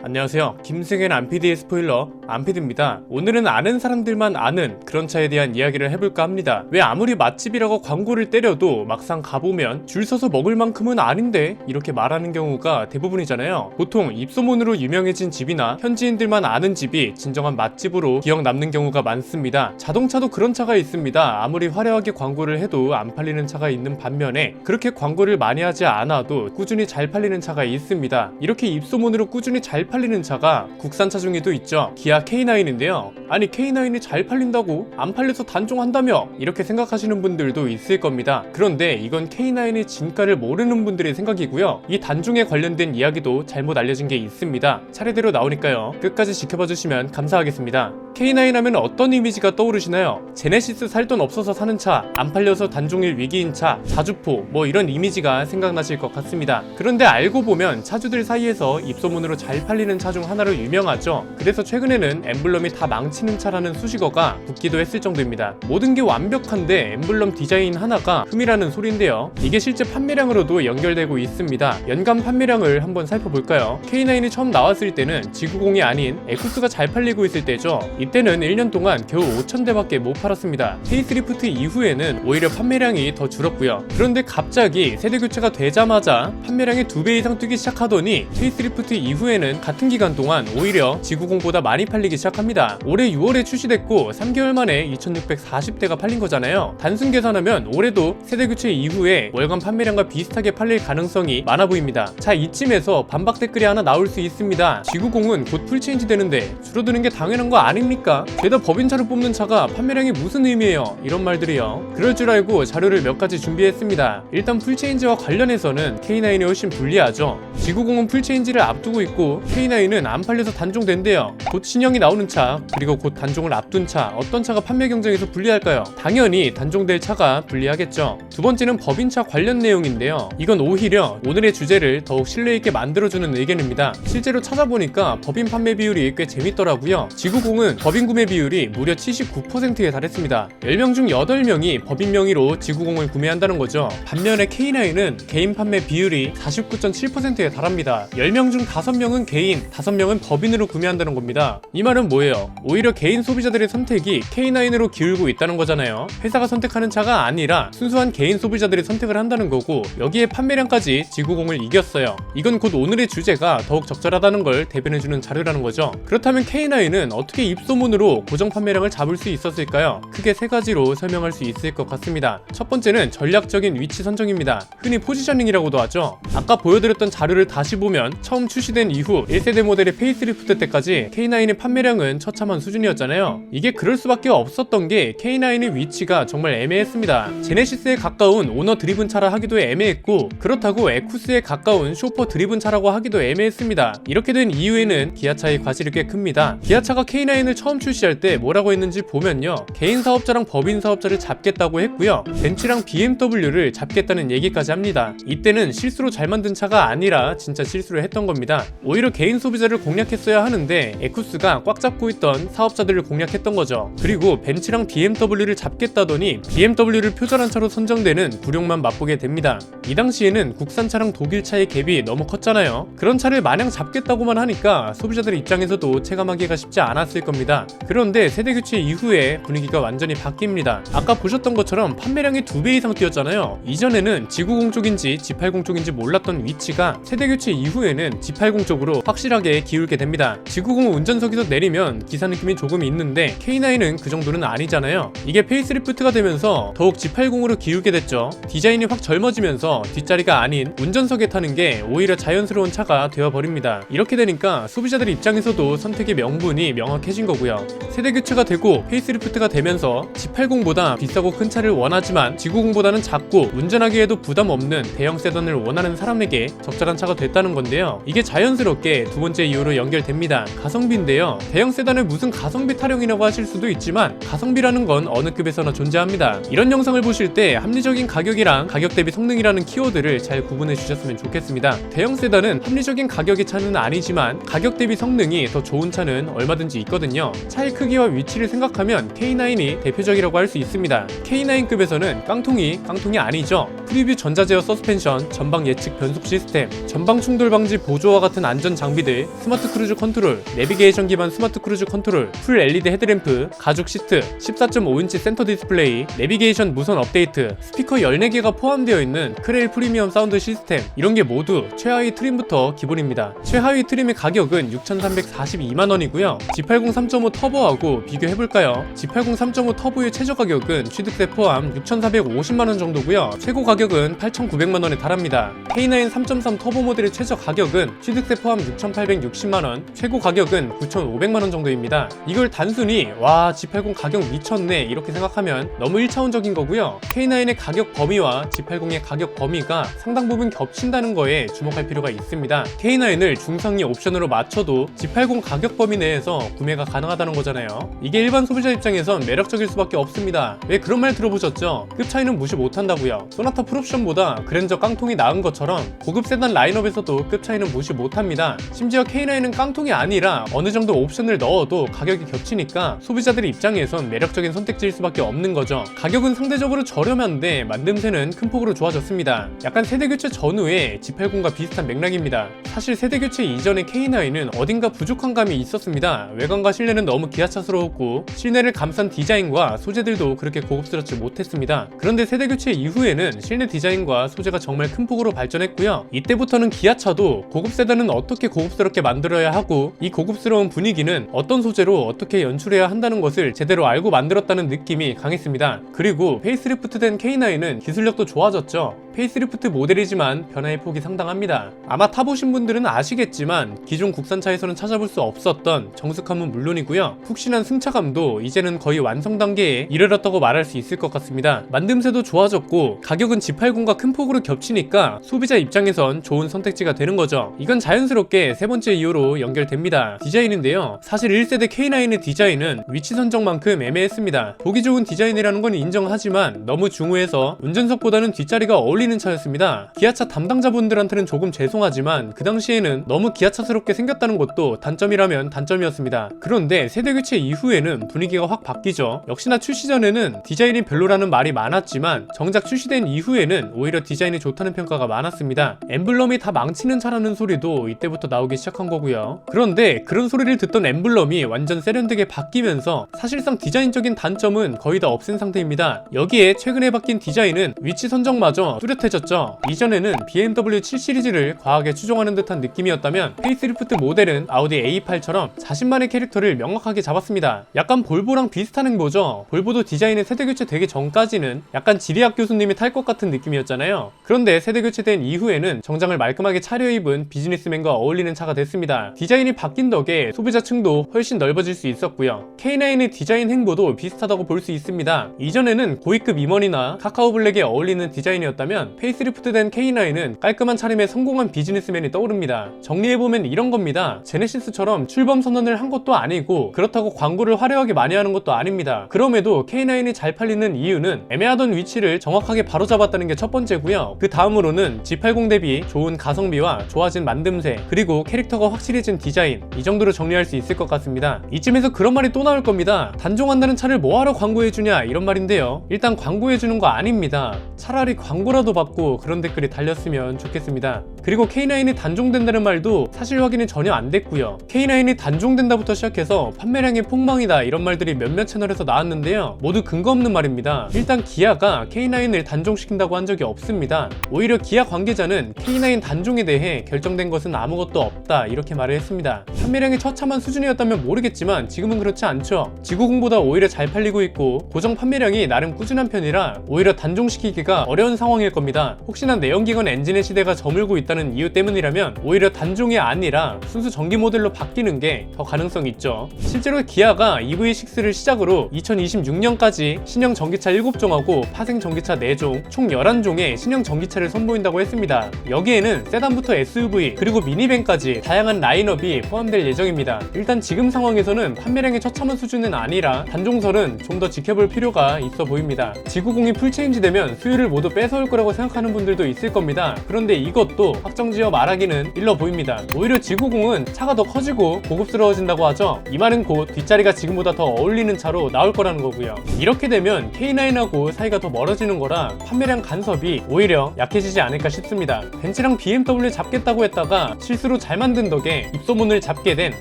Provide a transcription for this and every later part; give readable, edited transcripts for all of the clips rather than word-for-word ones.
안녕하세요. 김승현 안PD의 스포일러 안PD입니다. 오늘은 아는 사람들만 아는 그런 차에 대한 이야기를 해볼까 합니다. 왜 아무리 맛집이라고 광고를 때려도 막상 가보면 줄 서서 먹을 만큼은 아닌데 이렇게 말하는 경우가 대부분이잖아요. 보통 입소문으로 유명해진 집이나 현지인들만 아는 집이 진정한 맛집으로 기억 남는 경우가 많습니다. 자동차도 그런 차가 있습니다. 아무리 화려하게 광고를 해도 안 팔리는 차가 있는 반면에 그렇게 광고를 많이 하지 않아도 꾸준히 잘 팔리는 차가 있습니다. 이렇게 입소문으로 꾸준히 잘 팔리는 차가 국산차 중에도 있죠. 기아 K9인데요. 아니 K9이 잘 팔린다고? 안 팔려서 단종한다며? 이렇게 생각하시는 분들도 있을 겁니다. 그런데 이건 K9의 진가를 모르는 분들의 생각이고요. 이 단종에 관련된 이야기도 잘못 알려진 게 있습니다. 차례대로 나오니까요. 끝까지 지켜봐 주시면 감사하겠습니다. K9 하면 어떤 이미지가 떠오르시나요? 제네시스 살 돈 없어서 사는 차, 안 팔려서 단종일 위기인 차, 자주포 뭐 이런 이미지가 생각나실 것 같습니다. 그런데 알고 보면 차주들 사이에서 입소문으로 잘 팔리는 차 중 하나로 유명하죠. 그래서 최근에는 엠블럼이 다 망치는 차라는 수식어가 붙기도 했을 정도입니다. 모든 게 완벽한데 엠블럼 디자인 하나가 흠이라는 소리인데요. 이게 실제 판매량으로도 연결되고 있습니다. 연간 판매량을 한번 살펴볼까요? K9이 처음 나왔을 때는 G90이 아닌 에쿠스가 잘 팔리고 있을 때죠. 이때는 1년 동안 겨우 5,000대밖에 못 팔았습니다. 페이스리프트 이후에는 오히려 판매량이 더 줄었고요. 그런데 갑자기 세대 교체가 되자마자 판매량이 2배 이상 뛰기 시작하더니 페이스리프트 이후에는 같은 기간 동안 오히려 G90보다 많이 팔리기 시작합니다. 올해 6월에 출시됐고 3개월 만에 2,640대가 팔린 거잖아요. 단순 계산하면 올해도 세대 교체 이후에 월간 판매량과 비슷하게 팔릴 가능성이 많아 보입니다. 자, 이쯤에서 반박 댓글이 하나 나올 수 있습니다. G90은 곧 풀체인지 되는데 줄어드는 게 당연한 거 아닙니까? 죄다 법인차를 뽑는 차가 판매량이 무슨 의미예요? 이런 말들이요. 그럴 줄 알고 자료를 몇 가지 준비했습니다. 일단 풀체인지와 관련해서는 K9이 훨씬 불리하죠. G90은 풀체인지를 앞두고 있고 K9은 안 팔려서 단종된대요. 곧 신형이 나오는 차, 그리고 곧 단종을 앞둔 차, 어떤 차가 판매 경쟁에서 불리할까요? 당연히 단종될 차가 불리하겠죠. 두 번째는 법인차 관련 내용인데요. 이건 오히려 오늘의 주제를 더욱 신뢰있게 만들어주는 의견입니다. 실제로 찾아보니까 법인 판매 비율이 꽤 재밌더라고요. G90은 법인 구매 비율이 무려 79%에 달했습니다. 10명 중 8명이 법인 명의로 G90을 구매한다는 거죠. 반면에 K9은 개인 판매 비율이 49.7%에 달합니다. 10명 중 5명은 개인, 5명은 법인으로 구매한다는 겁니다. 이 말은 뭐예요? 오히려 개인 소비자들의 선택이 K9으로 기울고 있다는 거잖아요. 회사가 선택하는 차가 아니라 순수한 개인 소비자들이 선택을 한다는 거고, 여기에 판매량까지 G90을 이겼어요. 이건 곧 오늘의 주제가 더욱 적절하다는 걸 대변해주는 자료라는 거죠. 그렇다면 K9은 어떻게 입소문으로 고정 판매량을 잡을 수 있었을까요? 크게 세 가지로 설명할 수 있을 것 같습니다. 첫 번째는 전략적인 위치 선정입니다. 흔히 포지셔닝이라고도 하죠. 아까 보여드렸던 자료를 다시 보면 처음 출시된 이후 1세대 모델의 페이스리프트 때까지 K9의 판매량은 처참한 수준이었잖아요. 이게 그럴 수밖에 없었던 게 K9의 위치가 정말 애매했습니다. 제네시스에 가까운 오너 드리븐 차라 하기도 애매했고, 그렇다고 에쿠스에 가까운 쇼퍼 드리븐 차라고 하기도 애매했습니다. 이렇게 된 이유에는 기아차의 과실이 꽤 큽니다. 기아차가 K9을 처음 출시할 때 뭐라고 했는지 보면요. 개인 사업자랑 법인 사업자를 잡겠다고 했고요. 벤츠랑 BMW를 잡겠다는 얘기까지 합니다. 이때는 실수로 잘 만든 차가 아니라 진짜 실수를 했던 겁니다. 오히려 개인 소비자를 공략했어야 하는데 에쿠스가 꽉 잡고 있던 사업자들을 공략했던 거죠. 그리고 벤츠랑 BMW를 잡겠다더니 BMW를 표절한 차로 선정되는 굴욕만 맛보게 됩니다. 이 당시에는 국산차랑 독일차의 갭이 너무 컸잖아요. 그런 차를 마냥 잡겠다고만 하니까 소비자들 입장에서도 체감하기가 쉽지 않았을 겁니다. 그런데 세대 교체 이후에 분위기가 완전히 바뀝니다. 아까 보셨던 것처럼 판매량이 2배 이상 뛰었잖아요. 이전에는 G90 쪽인지 G80 쪽인지 몰랐던 위치가 세대 교체 이후에는 G80 쪽으로 확실하게 기울게 됩니다. G90은 운전석에서 내리면 기사 느낌이 조금 있는데 K9은 그 정도는 아니잖아요. 이게 페이스리프트가 되면서 더욱 G80으로 기울게 됐죠. 디자인이 확 젊어지면서 뒷자리가 아닌 운전석에 타는 게 오히려 자연스러운 차가 되어버립니다. 이렇게 되니까 소비자들 입장에서도 선택의 명분이 명확해진 거고요. 세대 교체가 되고 페이스리프트가 되면서 G80보다 비싸고 큰 차를 원하지만 G90보다는 작고 운전하기에도 부담 없는 대형 세단을 원하는 사람에게 적절한 차가 됐다는 건데요. 이게 자연스럽게 두 번째 이유로 연결됩니다. 가성비인데요. 대형 세단을 무슨 가성비 타령이라고 하실 수도 있지만 가성비라는 건 어느 급에서나 존재합니다. 이런 영상을 보실 때 합리적인 가격이랑 가격 대비 성능이라는 키워드를 잘 구분해 주셨으면 좋겠습니다. 대형 세단은 합리적인 가격의 차는 아니지만 가격 대비 성능이 더 좋은 차는 얼마든지 있거든요. 차의 크기와 위치를 생각하면 K9이 대표적이라고 할 수 있습니다. K9급에서는 깡통이 아니죠. 프리뷰 전자 제어 서스펜션, 전방 예측 변속 시스템, 전방 충돌 방지 보조와 같은 안전 장비 장비들, 스마트 크루즈 컨트롤, 내비게이션 기반 스마트 크루즈 컨트롤, 풀 LED 헤드램프, 가죽 시트, 14.5인치 센터 디스플레이, 내비게이션 무선 업데이트, 스피커 14개가 포함되어 있는 크레일 프리미엄 사운드 시스템, 이런 게 모두 최하위 트림부터 기본입니다. 최하위 트림의 가격은 6,342만원이고요. G80 3.5 터보하고 비교해볼까요? G80 3.5 터보의 최저 가격은 취득세 포함 6,450만원 정도고요. 최고 가격은 8,900만원에 달합니다. K9 3.3 터보 모델의 최저 가격은 취득세 포함 6,860만원, 최고 가격은 9,500만원 정도입니다. 이걸 단순히 와 G80 가격 미쳤네 이렇게 생각하면 너무 1차원적인 거고요. K9의 가격 범위와 G80의 가격 범위가 상당 부분 겹친다는 거에 주목할 필요가 있습니다. K9을 중상위 옵션으로 맞춰도 G80 가격 범위 내에서 구매가 가능하다는 거잖아요. 이게 일반 소비자 입장에선 매력적일 수밖에 없습니다. 왜 그런 말 들어보셨죠? 급 차이는 무시 못한다고요. 소나타 풀옵션보다 그랜저 깡통이 나은 것처럼 고급 세단 라인업에서도 급 차이는 무시 못합니다. 심지어 K9은 깡통이 아니라 어느 정도 옵션을 넣어도 가격이 겹치니까 소비자들 입장에선 매력적인 선택지일 수밖에 없는 거죠. 가격은 상대적으로 저렴한데 만듦새는 큰 폭으로 좋아졌습니다. 약간 세대교체 전후에 G80과 비슷한 맥락입니다. 사실 세대교체 이전의 K9은 어딘가 부족한 감이 있었습니다. 외관과 실내는 너무 기아차스러웠고 실내를 감싼 디자인과 소재들도 그렇게 고급스럽지 못했습니다. 그런데 세대교체 이후에는 실내 디자인과 소재가 정말 큰 폭으로 발전했고요. 이때부터는 기아차도 고급 세단은 어떻게 고급스럽게 만들어야 하고 이 고급스러운 분위기는 어떤 소재로 어떻게 연출해야 한다는 것을 제대로 알고 만들었다는 느낌이 강했습니다. 그리고 페이스리프트된 K9은 기술력도 좋아졌죠. 페이스리프트 모델이지만 변화의 폭이 상당합니다. 아마 타보신 분들은 아시겠지만 기존 국산차에서는 찾아볼 수 없었던 정숙함은 물론이고요. 푹신한 승차감도 이제는 거의 완성 단계에 이르렀다고 말할 수 있을 것 같습니다. 만듦새도 좋아졌고 가격은 G80과 큰 폭으로 겹치니까 소비자 입장에선 좋은 선택지가 되는 거죠. 이건 자연스럽게 세 번째 이유로 연결됩니다. 디자인인데요. 사실 1세대 K9의 디자인은 위치 선정만큼 애매했습니다. 보기 좋은 디자인이라는 건 인정하지만 너무 중후해서 운전석보다는 뒷자리가 어울리는 차였습니다. 기아차 담당자분들한테는 조금 죄송하지만 그 당시에는 너무 기아차스럽게 생겼다는 것도 단점이라면 단점이었습니다. 그런데 세대 교체 이후에는 분위기가 확 바뀌죠. 역시나 출시 전에는 디자인이 별로라는 말이 많았지만 정작 출시된 이후에는 오히려 디자인이 좋다는 평가가 많았습니다. 엠블럼이 다 망치는 차라는 소리도 이때부터 나오기 시작한 거고요. 그런데 그런 소리를 듣던 엠블럼이 완전 세련되게 바뀌면서 사실상 디자인적인 단점은 거의 다 없앤 상태입니다. 여기에 최근에 바뀐 디자인은 위치 선정마저 뚜렷해졌죠. 이전에는 BMW 7 시리즈를 과하게 추종하는 듯한 느낌이었다면 페이스리프트 모델은 아우디 A8처럼 자신만의 캐릭터를 명확하게 잡았습니다. 약간 볼보랑 비슷한 행보죠. 볼보도 디자인의 세대교체 되기 전까지는 약간 지리학 교수님이 탈 것 같은 느낌이었잖아요. 그런데 세대교체된 이후에는 정장을 말끔하게 차려입은 비즈니스맨과 어울리는 차가 됐습니다. 디자인이 바뀐 덕에 소비자층도 훨씬 넓어질 수 있었고요. K9의 디자인 행보도 비슷하다고 볼 수 있습니다. 이전에는 고위급 임원이나 카카오 블랙에 어울리는 디자인이었다면 페이스리프트된 K9은 깔끔한 차림에 성공한 비즈니스맨이 떠오릅니다. 정리해보면 이런 겁니다. 제네시스처럼 출범 선언을 한 것도 아니고 그렇다고 광고를 화려하게 많이 하는 것도 아닙니다. 그럼에도 K9이 잘 팔리는 이유는 애매하던 위치를 정확하게 바로잡았다는 게 첫 번째고요. 그 다음으로는 G80 대비 좋은 가성비와 좋아진 만듦새 그리고 캐릭터가 확실해진 디자인, 이 정도로 정리할 수 있을 것 같습니다. 이쯤에서 그런 말이 또 나올 겁니다. 단종한다는 차를 뭐하러 광고해주냐 이런 말인데요. 일단 광고해주는 거 아닙니다. 차라리 광고라도 받고 그런 댓글이 달렸으면 좋겠습니다. 그리고 K9이 단종된다는 말도 사실 확인이 전혀 안 됐고요. K9이 단종된다부터 시작해서 판매량의 폭망이다 이런 말들이 몇몇 채널에서 나왔는데요. 모두 근거 없는 말입니다. 일단 기아가 K9을 단종시킨다고 한 적이 없습니다. 오히려 기아 관계자는 K9 단종에 대해 결정된 것은 아무것도 없다 이렇게 말을 했습니다. 판매량이 처참한 수준이었다면 모르겠지만 지금은 그렇지 않죠. 지구공보다 오히려 잘 팔리고 있고 고정 판매량이 나름 꾸준한 편이라 오히려 단종시키기가 어려운 상황일 겁니다. 혹시나 내연기관 엔진의 시대가 저물고 있다는 이유 때문이라면 오히려 단종이 아니라 순수 전기 모델로 바뀌는 게 더 가능성이 있죠. 실제로 기아가 EV6를 시작으로 2026년까지 신형 전기차 7종하고 파생 전기차 4종, 총 11종의 신형 전기차를 선보인다고 했습니다. 여기에는 세단부터 SUV 그리고 미니밴까지 다양한 라인업이 포함될 예정입니다. 일단 지금 상황에서는 판매량의 처참한 수준은 아니라 단종설은 좀 더 지켜볼 필요가 있어 보입니다. 지구공이 풀체인지 되면 수요를 모두 뺏어올 거라고 거라고 생각하는 분들도 있을 겁니다. 그런데 이것도 확정지어 말하기는 일러 보입니다. 오히려 지구공은 차가 더 커지고 고급스러워진다고 하죠. 이 말은 곧 뒷자리가 지금보다 더 어울리는 차로 나올 거라는 거고요. 이렇게 되면 K9하고 사이가 더 멀어지는 거라 판매량 간섭이 오히려 약해지지 않을까 싶습니다. 벤츠랑 BMW 잡겠다고 했다가 실수로 잘 만든 덕에 입소문을 잡게 된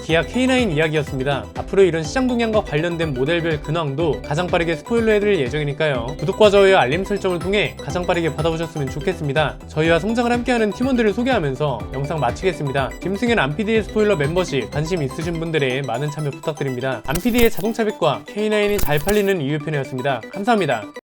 기아 K9 이야기였습니다. 앞으로 이런 시장 동향과 관련된 모델별 근황도 가장 빠르게 스포일러해드릴 예정이니까요. 구독과 좋아요, 알림 설정을 통해 가장 빠르게 받아보셨으면 좋겠습니다. 저희와 성장을 함께하는 팀원들을 소개하면서 영상 마치겠습니다. 김승현 안PD의 스포일러 멤버십 관심 있으신 분들의 많은 참여 부탁드립니다. 안PD의 자동차 백과 K9이 잘 팔리는 이유편이었습니다. 감사합니다.